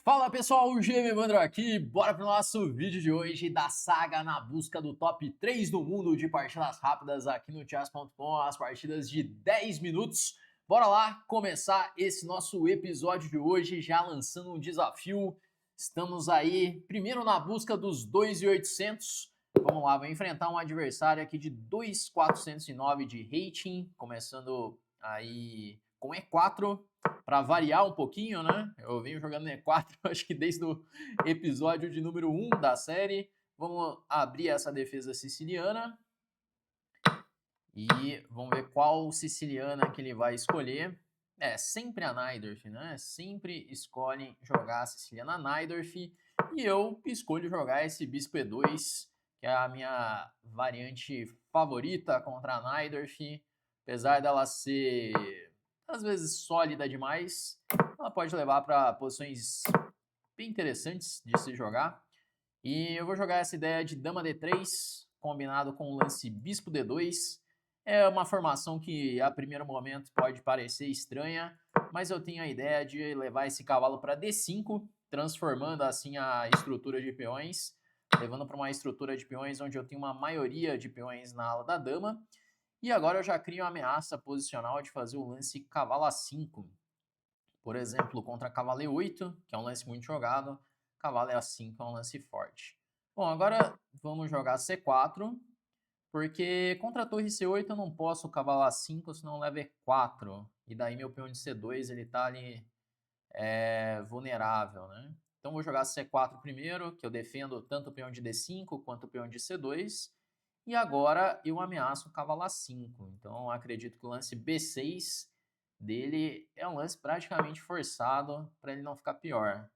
Fala pessoal, o GM Evandro aqui, bora pro nosso vídeo de hoje da saga na busca do top 3 do mundo de partidas rápidas aqui no chess.com, as partidas de 10 minutos. Bora lá começar esse nosso episódio de hoje, já lançando um desafio. Estamos aí, primeiro na busca dos 2.800. Vamos lá, vou enfrentar um adversário aqui de 2.409 de rating, começando aí com E4. Para variar um pouquinho, né? Eu venho jogando E4, acho que desde o episódio de número 1 da série. Vamos abrir essa defesa siciliana. E vamos ver qual siciliana que ele vai escolher. É, sempre a Najdorf, né? Sempre escolhem jogar a siciliana Najdorf. E eu escolho jogar esse bispo E2, que é a minha variante favorita contra a Najdorf. Apesar dela ser, às vezes, sólida demais, ela pode levar para posições bem interessantes de se jogar. E eu vou jogar essa ideia de dama D3, combinado com o lance bispo D2. É uma formação que a primeiro momento pode parecer estranha, mas eu tenho a ideia de levar esse cavalo para D5, transformando assim a estrutura de peões, levando para uma estrutura de peões onde eu tenho uma maioria de peões na ala da dama. E agora eu já crio a ameaça posicional de fazer o lance cavalo A5. Por exemplo, contra cavalo E8, que é um lance muito jogado, cavalo E5 é um lance forte. Bom, agora vamos jogar C4, porque contra a torre C8 eu não posso cavalo A5, senão leva E4. E daí meu peão de C2 ele tá ali vulnerável, né? Então vou jogar C4 primeiro, que eu defendo tanto o peão de D5 quanto o peão de C2. E agora eu ameaço o cavalo A5. Então acredito que o lance B6 dele é um lance praticamente forçado para ele não ficar pior.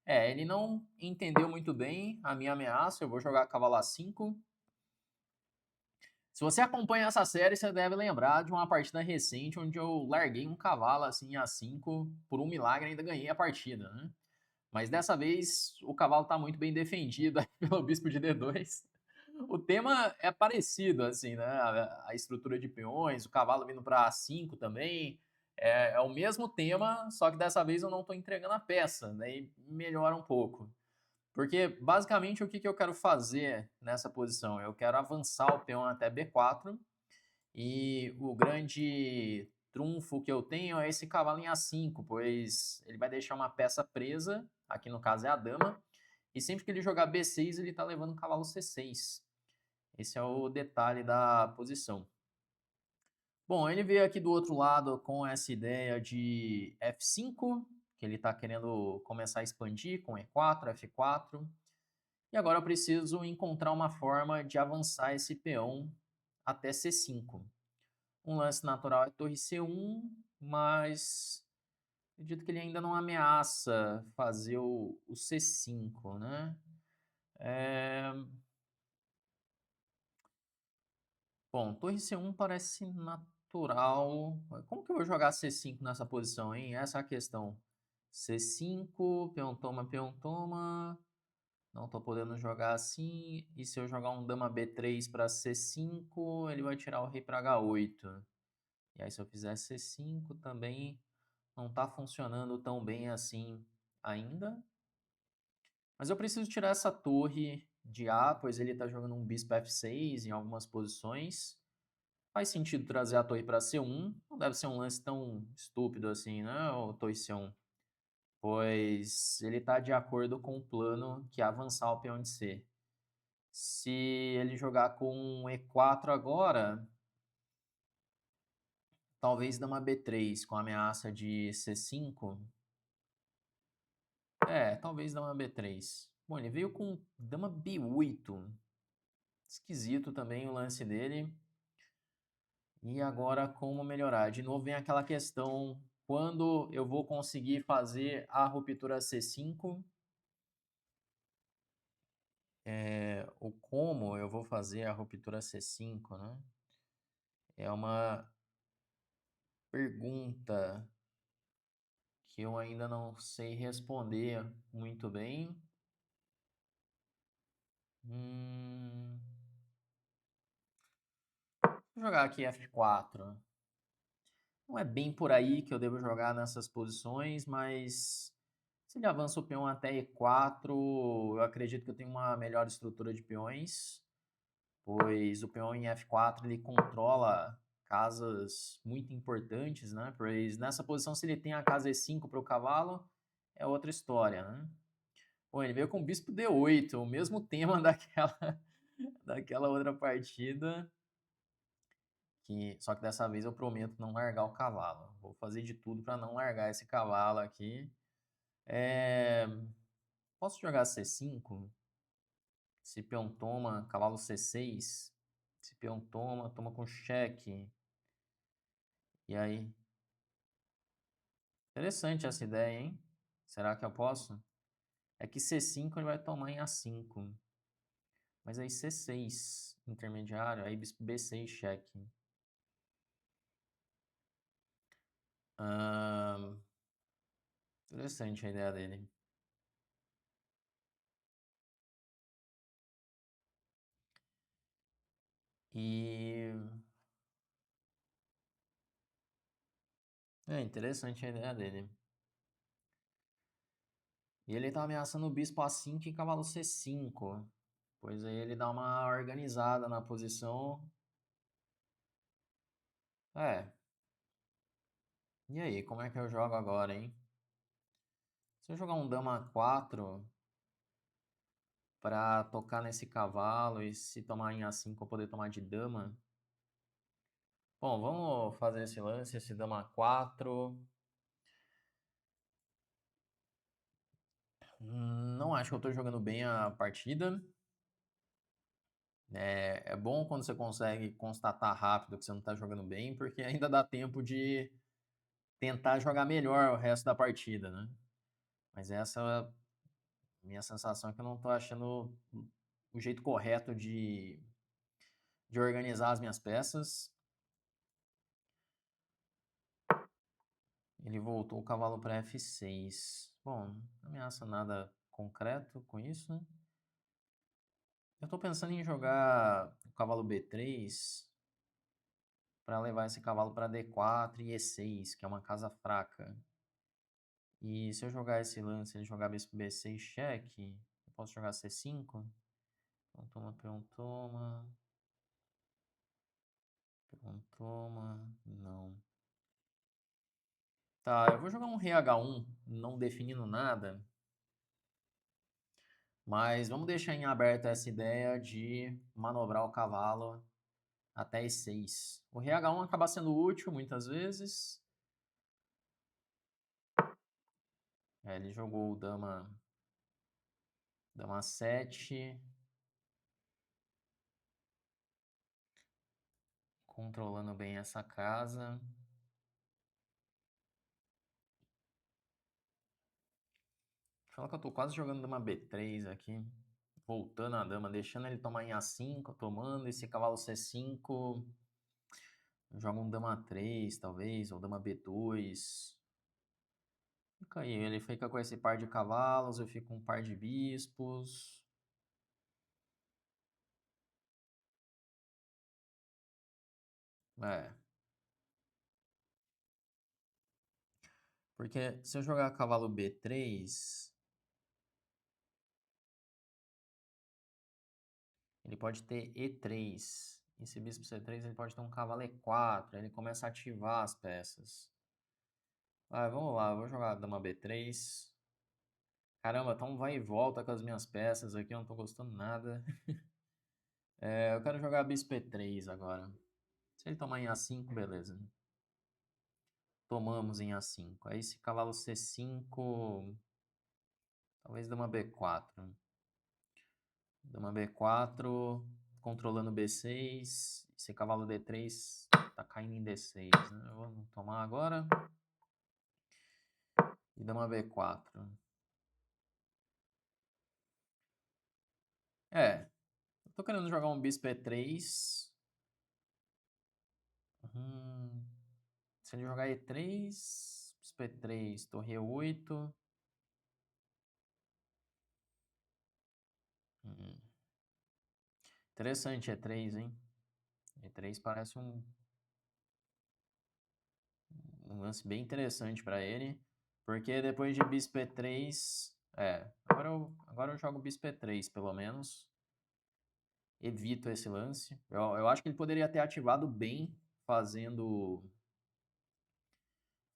Ele não entendeu muito bem a minha ameaça. Eu vou jogar cavalo A5. Se você acompanha essa série, você deve lembrar de uma partida recente onde eu larguei um cavalo assim A5, por um milagre ainda ganhei a partida, né? Mas dessa vez o cavalo está muito bem defendido pelo bispo de D2. O tema é parecido, assim, né? A estrutura de peões, o cavalo vindo para A5 também. É o mesmo tema, só que dessa vez eu não estou entregando a peça, né? E melhora um pouco. Porque, basicamente, o que eu quero fazer nessa posição? Eu quero avançar o peão até B4 e o grande trunfo que eu tenho é esse cavalo em A5, pois ele vai deixar uma peça presa, aqui no caso é a dama, e sempre que ele jogar B6 ele está levando o cavalo C6. Esse é o detalhe da posição. Bom, ele veio aqui do outro lado com essa ideia de F5, que ele está querendo começar a expandir com E4, F4. E agora eu preciso encontrar uma forma de avançar esse peão até C5. Um lance natural é torre C1, mas acredito que ele ainda não ameaça fazer o C5, né? Bom, torre C1 parece natural. Como que eu vou jogar C5 nessa posição, hein? Essa é a questão. C5, peão toma, peão toma. Não tô podendo jogar assim. E se eu jogar um dama B3 para C5, ele vai tirar o rei para H8. E aí se eu fizer C5 também não tá funcionando tão bem assim ainda. Mas eu preciso tirar essa torre de A, pois ele tá jogando um bispo F6 em algumas posições. Faz sentido trazer a torre para C1. Não deve ser um lance tão estúpido assim, né? O torre C1. Pois ele está de acordo com o plano que é avançar o peão de C. Se ele jogar com E4 agora, talvez dama B3 com ameaça de C5. Talvez dama B3. Bom, ele veio com dama B8. Esquisito também o lance dele. E agora como melhorar? De novo vem aquela questão, quando eu vou conseguir fazer a ruptura C5? O como eu vou fazer a ruptura C5, né? É uma pergunta que eu ainda não sei responder muito bem. Vou jogar aqui F4. Não é bem por aí que eu devo jogar nessas posições, mas Se ele avança o peão até E4, eu acredito que eu tenho uma melhor estrutura de peões, pois o peão em F4 ele controla casas muito importantes, né? Pois nessa posição, se ele tem a casa E5 para o cavalo, é outra história, né? Bom, ele veio com o bispo D8, o mesmo tema daquela outra partida, só que dessa vez eu prometo não largar o cavalo. Vou fazer de tudo para não largar esse cavalo aqui. Posso jogar C5? Se peão toma, cavalo C6. Se peão toma, toma com cheque. E aí? Interessante essa ideia, hein? Será que eu posso? É que C5 ele vai tomar em A5. Mas aí C6, intermediário, aí bispo B6, cheque. Interessante a ideia dele. E... É interessante a ideia dele. E ele tá ameaçando o bispo A5 e cavalo C5. Pois aí ele dá uma organizada na posição. É. E aí, como é que eu jogo agora, hein? Se eu jogar um dama 4 para tocar nesse cavalo e se tomar em A5 eu poder tomar de dama. Bom, vamos fazer esse lance, esse dama 4. Não acho que eu tô jogando bem a partida. É bom quando você consegue constatar rápido que você não tá jogando bem, porque ainda dá tempo de tentar jogar melhor o resto da partida, né? Mas essa minha sensação é que eu não tô achando o jeito correto de organizar as minhas peças. Ele voltou o cavalo para F6. Bom, não ameaça nada concreto com isso. Eu tô pensando em jogar o cavalo B3 para levar esse cavalo para D4 e E6, que é uma casa fraca. E se eu jogar esse lance, ele jogar bispo B6 cheque, eu posso jogar C5? Peão toma, peão toma. Peão toma. Não. Tá, eu vou jogar um rei H1, não definindo nada. Mas vamos deixar em aberto essa ideia de manobrar o cavalo até E6. O rei H1 acaba sendo útil muitas vezes. Ele jogou o dama 7. Controlando bem essa casa. Fala que eu tô quase jogando dama B3 aqui. Voltando a dama, deixando ele tomar em A5, tomando esse cavalo C5. Joga um dama 3, talvez, ou dama B2. Fica aí, ele fica com esse par de cavalos, eu fico com um par de bispos. É. Porque se eu jogar cavalo B3, ele pode ter E3. Esse bispo C3 ele pode ter um cavalo E4. Aí ele começa a ativar as peças. Vamos lá, eu vou jogar dama B3. Caramba, tá um vai e volta com as minhas peças aqui, eu não tô gostando nada. Eu quero jogar bispo E3 agora. Se ele tomar em A5, beleza. Tomamos em A5. Aí esse cavalo C5, talvez dama B4. Dama B4, controlando B6. Esse cavalo D3 tá caindo em D6, né? Vamos tomar agora. E dama B4. Eu tô querendo jogar um bispo E3. Se ele jogar E3, bispo E3, torre E8. Interessante E3, hein? E3 parece um lance bem interessante para ele. Porque depois de bispo E3... agora eu jogo bispo E3, pelo menos. Evito esse lance. Eu acho que ele poderia ter ativado bem fazendo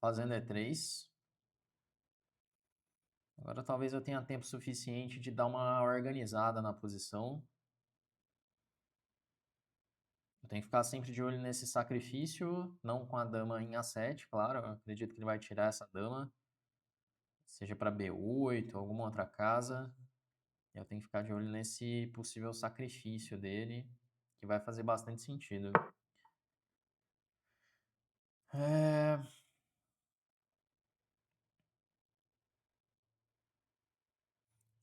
E3. Agora talvez eu tenha tempo suficiente de dar uma organizada na posição. Eu tenho que ficar sempre de olho nesse sacrifício, não com a dama em A7, claro. Eu acredito que ele vai tirar essa dama, seja para B8, alguma outra casa. Eu tenho que ficar de olho nesse possível sacrifício dele, que vai fazer bastante sentido.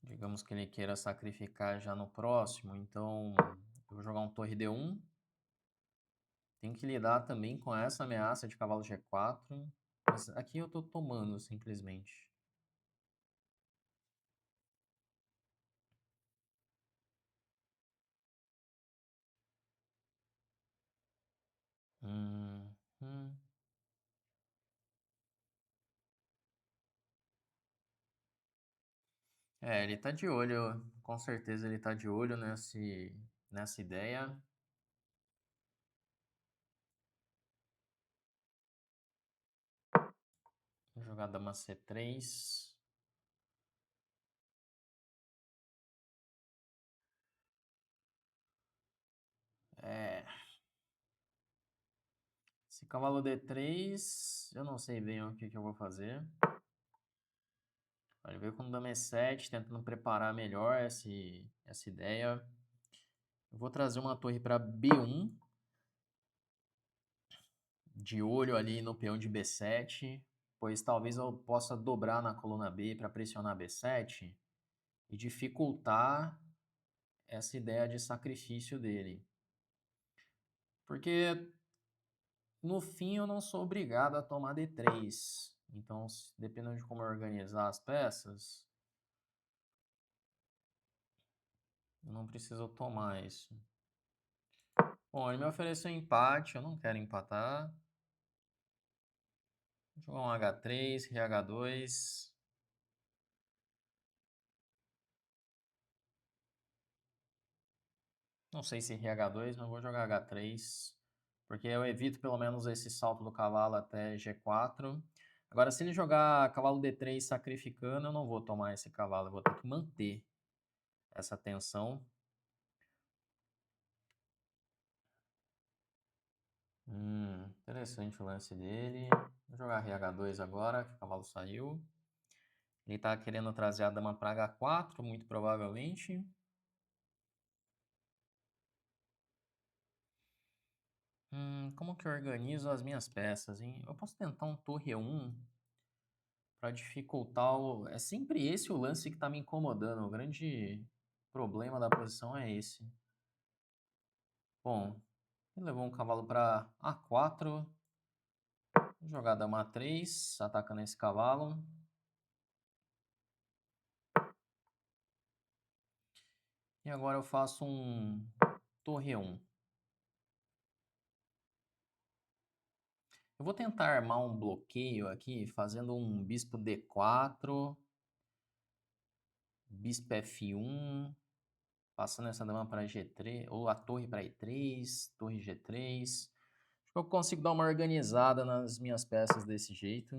Digamos que ele queira sacrificar já no próximo, então eu vou jogar um torre D1. Tem que lidar também com essa ameaça de cavalo G4. Mas aqui eu tô tomando, simplesmente. Hum, hum. Ele tá de olho. Com certeza ele tá de olho nessa ideia. Vou jogar dama C3. Esse cavalo D3, eu não sei bem o que eu vou fazer. Ele veio com dama E7, tentando preparar melhor essa ideia. Eu vou trazer uma torre para B1, de olho ali no peão de B7, pois talvez eu possa dobrar na coluna B para pressionar B7 e dificultar essa ideia de sacrifício dele. Porque no fim eu não sou obrigado a tomar D3. Então, dependendo de como eu organizar as peças, eu não preciso tomar isso. Bom, ele me ofereceu empate, eu não quero empatar. Vou jogar um H3, Rei H2. Não sei se Rei H2, mas vou jogar H3. Porque eu evito pelo menos esse salto do cavalo até G4. Agora, se ele jogar cavalo D3 sacrificando, eu não vou tomar esse cavalo. Eu vou ter que manter essa tensão. Interessante o lance dele. Vou jogar Rei H2 agora, que o cavalo saiu. Ele está querendo trazer a dama para H4, muito provavelmente. Como que eu organizo as minhas peças, hein? Eu posso tentar um torre E1 para dificultar o... É sempre esse o lance que está me incomodando. O grande problema da posição é esse. Bom, ele levou um cavalo para A4. Vou jogar dama A3, atacando esse cavalo. E agora eu faço um torre E1. Eu vou tentar armar um bloqueio aqui, fazendo um bispo D4, bispo F1, passando essa dama para G3, ou a torre para E3, torre G3. Acho que eu consigo dar uma organizada nas minhas peças desse jeito.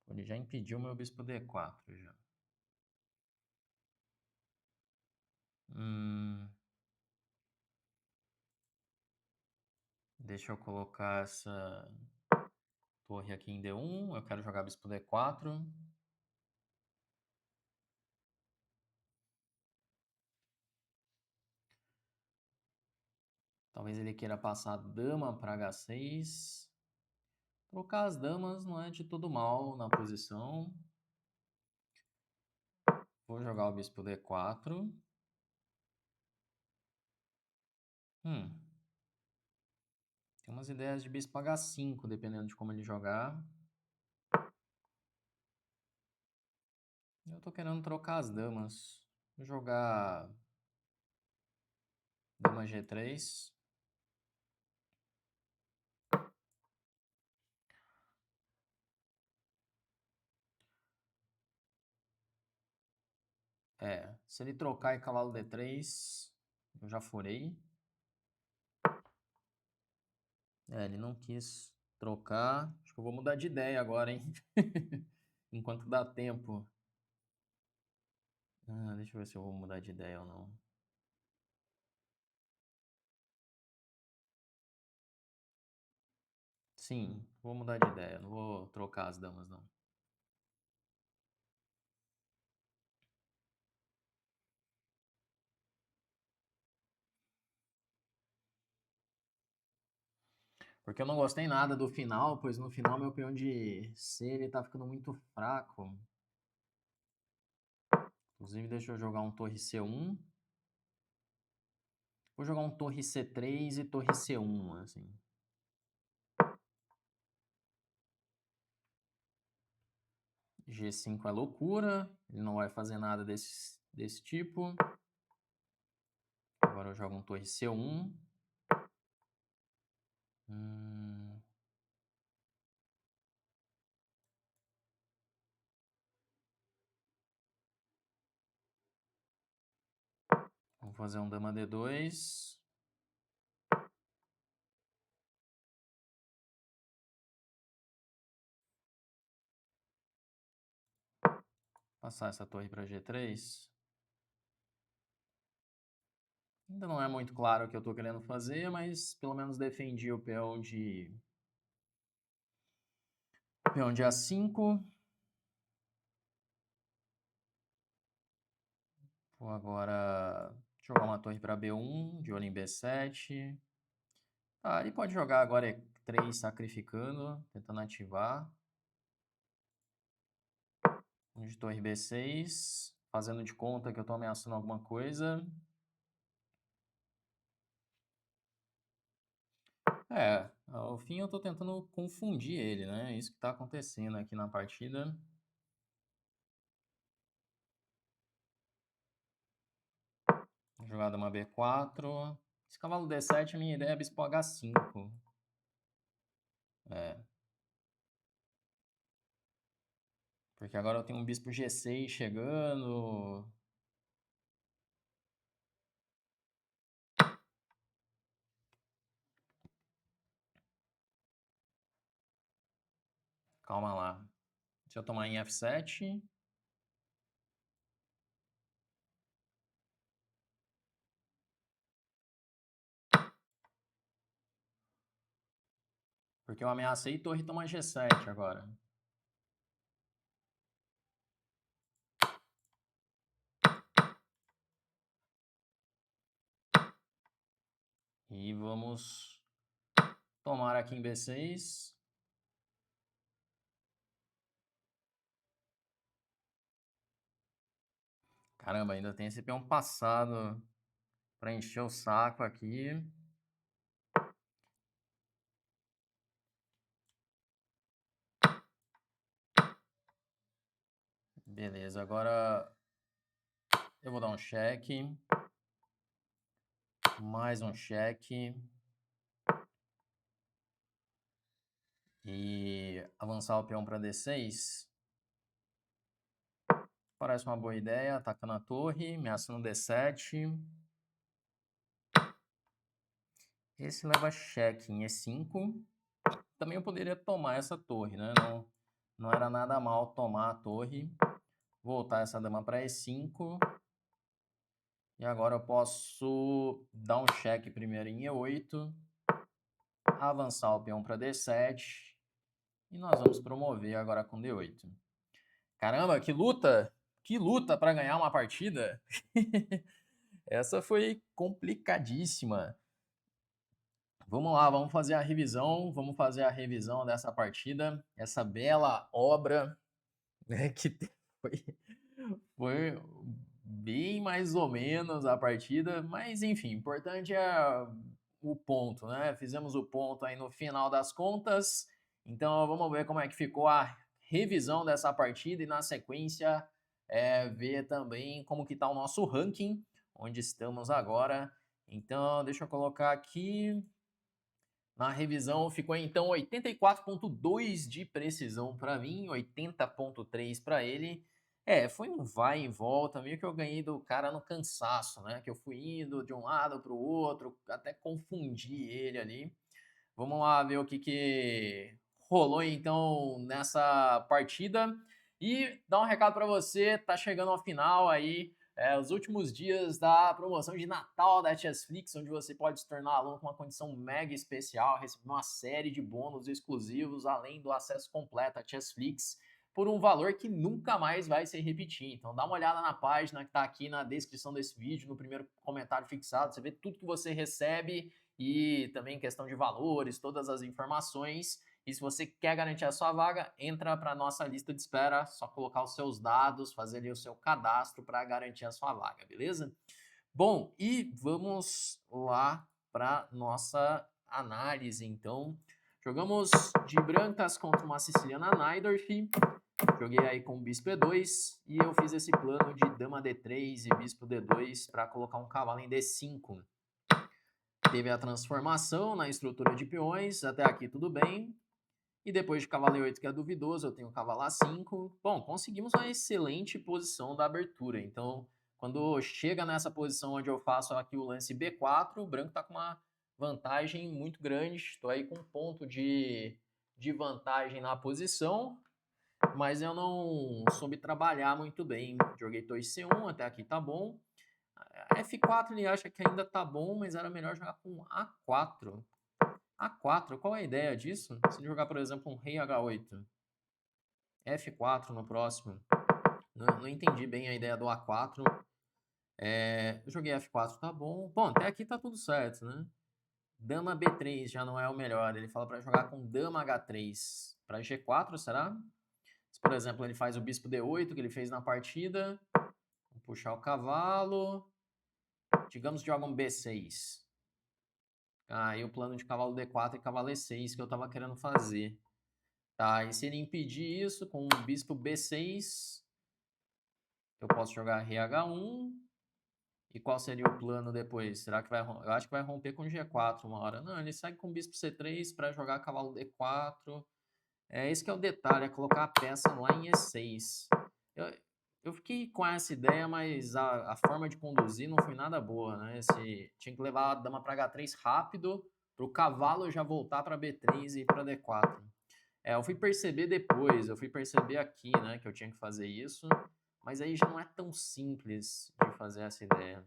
Ele já impediu meu bispo D4 já. Deixa eu colocar essa torre aqui em D1. Eu quero jogar bispo D4. Talvez ele queira passar a dama para H6. Trocar as damas não é de todo mal na posição. Vou jogar o bispo D4. Tem umas ideias de bispo H5, dependendo de como ele jogar. Eu tô querendo trocar as damas. Vou jogar dama G3. Se ele trocar e cavalo D3, eu já furei. Ele não quis trocar. Acho que eu vou mudar de ideia agora, hein? Enquanto dá tempo. Deixa eu ver se eu vou mudar de ideia ou não. Sim, vou mudar de ideia. Não vou trocar as damas, não. Porque eu não gostei nada do final, pois no final meu peão de C ele tá ficando muito fraco. Inclusive, deixa eu jogar um torre C1. Vou jogar um torre C3 e torre C1, assim. G5 é loucura, ele não vai fazer nada desse tipo. Agora eu jogo um torre C1. Vamos fazer um dama D2. Passar essa torre para G3. Ainda não é muito claro o que eu estou querendo fazer, mas pelo menos defendi o peão de A5. Vou agora jogar uma torre para B1, de olho em B7. Ele pode jogar agora E3 sacrificando, tentando ativar. De torre B6, fazendo de conta que eu estou ameaçando alguma coisa. Ao fim eu estou tentando confundir ele, né? Isso que está acontecendo aqui na partida. Jogada uma B4. Esse cavalo D7, a minha ideia é bispo H5. Porque agora eu tenho um bispo G6 chegando. Calma lá. Deixa eu tomar em F7. Porque eu ameacei torre toma G7 agora. E vamos tomar aqui em B6. Caramba, ainda tem esse peão passado para encher o saco aqui. Beleza, agora eu vou dar um cheque. Mais um cheque. E avançar o peão para D6. Parece uma boa ideia, atacando a torre, ameaçando D7. Esse leva cheque em E5. Também eu poderia tomar essa torre, né? Não era nada mal tomar a torre. Voltar essa dama para E5. E agora eu posso dar um cheque primeiro em E8. Avançar o peão para D7. E nós vamos promover agora com D8. Caramba, que luta! Que luta para ganhar uma partida! Essa foi complicadíssima. Vamos lá, vamos fazer a revisão. Vamos fazer a revisão dessa partida. Essa bela obra, né, que foi bem mais ou menos a partida. Mas, enfim, importante é o ponto, né? Fizemos o ponto aí no final das contas. Então, vamos ver como é que ficou a revisão dessa partida e, na sequência, ver também como que está o nosso ranking, onde estamos agora. Então, deixa eu colocar aqui. Na revisão ficou então 84,2 de precisão para mim, 80,3 para ele. É, foi um vai e volta, meio que eu ganhei do cara no cansaço, né? Que eu fui indo de um lado para o outro, até confundi ele ali. Vamos lá ver o que rolou então nessa partida. E dar um recado para você, tá chegando ao final aí, os últimos dias da promoção de Natal da Chessflix, onde você pode se tornar aluno com uma condição mega especial, receber uma série de bônus exclusivos, além do acesso completo à Chessflix, por um valor que nunca mais vai se repetir. Então dá uma olhada na página que está aqui na descrição desse vídeo, no primeiro comentário fixado, você vê tudo que você recebe e também questão de valores, todas as informações. E se você quer garantir a sua vaga, entra para a nossa lista de espera, só colocar os seus dados, fazer ali o seu cadastro para garantir a sua vaga, beleza? Bom, e vamos lá para nossa análise, então. Jogamos de brancas contra uma siciliana Najdorf. Joguei aí com bispo E2 e eu fiz esse plano de dama D3 e bispo D2 para colocar um cavalo em D5. Teve a transformação na estrutura de peões, até aqui tudo bem. E depois de cavalo E8, que é duvidoso, eu tenho cavalo A5. Bom, conseguimos uma excelente posição da abertura. Então, quando chega nessa posição onde eu faço aqui o lance B4, o branco está com uma vantagem muito grande. Estou aí com um ponto de vantagem na posição, mas eu não soube trabalhar muito bem. Joguei torre C1, até aqui tá bom. F4 ele acha que ainda tá bom, mas era melhor jogar com A4. A4, qual é a ideia disso? Se ele jogar, por exemplo, um rei H8. F4 no próximo. Não entendi bem a ideia do A4. Eu joguei F4, tá bom. Bom, até aqui tá tudo certo, né? Dama B3 já não é o melhor. Ele fala para jogar com dama H3. Para G4, será? Se, por exemplo, ele faz o bispo D8, que ele fez na partida. Vou puxar o cavalo. Digamos que joga um B6. Aí o plano de cavalo D4 e cavalo E6 que eu tava querendo fazer. Tá, e se ele impedir isso com o bispo B6, eu posso jogar rei H1. E qual seria o plano depois? Será que vai... Eu acho que vai romper com G4 uma hora. Não, ele segue com bispo C3 para jogar cavalo D4. Esse que é o detalhe, é colocar a peça lá em E6. Eu fiquei com essa ideia, mas a forma de conduzir não foi nada boa, né? Tinha que levar a dama para H3 rápido, para o cavalo já voltar para B3 e ir para D4. Eu fui perceber depois, eu fui perceber aqui, né, que eu tinha que fazer isso, mas aí já não é tão simples de fazer essa ideia.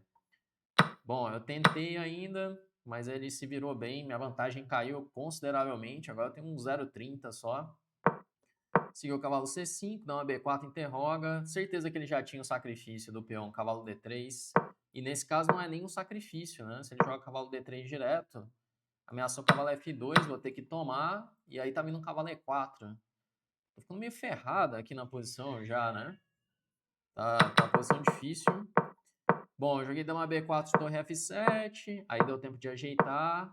Bom, eu tentei ainda, mas ele se virou bem, minha vantagem caiu consideravelmente, agora eu tenho um 0,30 só. Seguiu o cavalo C5, dá uma B4, interroga, certeza que ele já tinha o sacrifício do peão cavalo D3, e nesse caso não é nem um sacrifício, né, se ele joga cavalo D3 direto, ameaçou o cavalo F2, vou ter que tomar, e aí tá vindo um cavalo E4. Tô ficando meio ferrado aqui na posição já, né? Tá uma posição difícil. Bom, eu joguei dama B4, torre F7, aí deu tempo de ajeitar.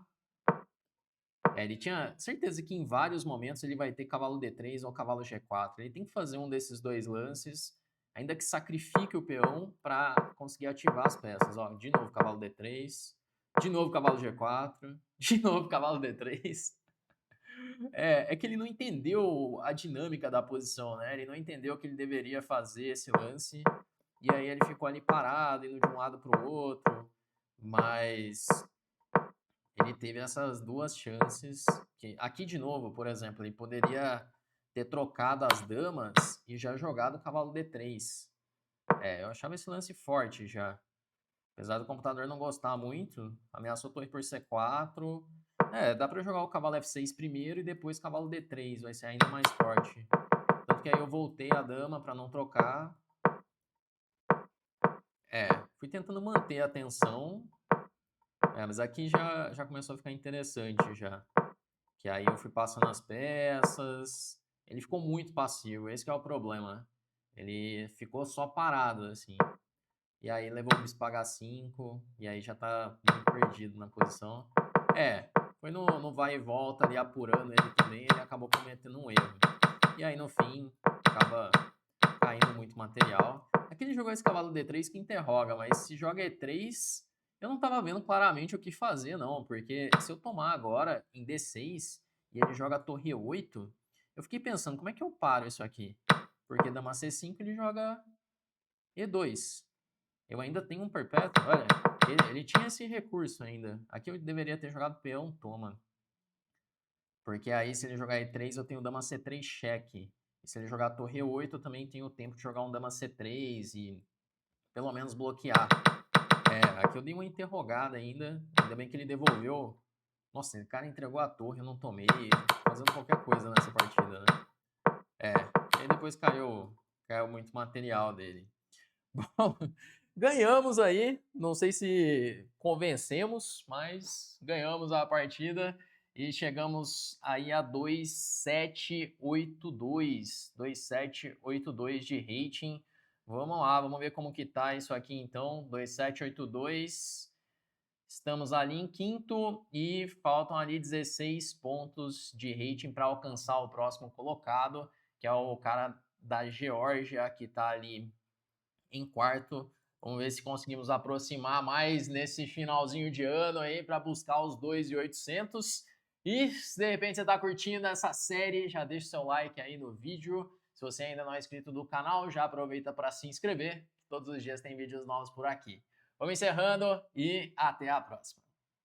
Ele tinha certeza que em vários momentos ele vai ter cavalo D3 ou cavalo G4. Ele tem que fazer um desses dois lances, ainda que sacrifique o peão para conseguir ativar as peças. Ó, de novo cavalo D3, de novo cavalo G4, de novo cavalo D3. É que ele não entendeu a dinâmica da posição, né? Ele não entendeu que ele deveria fazer esse lance. E aí ele ficou ali parado, indo de um lado para o outro. Mas ele teve essas duas chances. Aqui, de novo, por exemplo, ele poderia ter trocado as damas e já jogado o cavalo D3. Eu achava esse lance forte já. Apesar do computador não gostar muito, ameaçou torre por C4. Dá pra jogar o cavalo F6 primeiro e depois cavalo D3, vai ser ainda mais forte. Tanto que aí eu voltei a dama pra não trocar. Fui tentando manter a tensão. Mas aqui já começou a ficar interessante já. Que aí eu fui passando as peças. Ele ficou muito passivo, esse que é o problema. Ele ficou só parado, assim. E aí levou o bispo H5, e aí já tá muito perdido na posição. Foi no vai e volta ali, apurando ele também, ele acabou cometendo um erro. E aí no fim, acaba caindo muito material. Aqui ele jogou esse cavalo D3 que interroga, mas se joga E3, eu não tava vendo claramente o que fazer não, porque se eu tomar agora em D6 e ele joga torre E8, eu fiquei pensando, como é que eu paro isso aqui? Porque dama C5 ele joga E2. Eu ainda tenho um perpétuo. Olha, ele tinha esse recurso ainda. Aqui eu deveria ter jogado peão, toma. Porque aí se ele jogar E3 eu tenho dama C3 cheque. E se ele jogar torre E8 eu também tenho tempo de jogar um dama C3 e pelo menos bloquear. Aqui eu dei uma interrogada ainda. Ainda bem que ele devolveu. Nossa, o cara entregou a torre, eu não tomei. Fazendo qualquer coisa nessa partida, né? E aí depois caiu muito material dele. Bom, ganhamos aí. Não sei se convencemos, mas ganhamos a partida. E chegamos aí a 2782. 2782 de rating. Vamos lá, vamos ver como que tá isso aqui então. 2782. Estamos ali em quinto e faltam ali 16 pontos de rating para alcançar o próximo colocado, que é o cara da Geórgia, que está ali em quarto. Vamos ver se conseguimos aproximar mais nesse finalzinho de ano aí para buscar os 2.800. E se de repente você está curtindo essa série, já deixa o seu like aí no vídeo. Se você ainda não é inscrito do canal, já aproveita para se inscrever. Todos os dias tem vídeos novos por aqui. Vamos encerrando e até a próxima.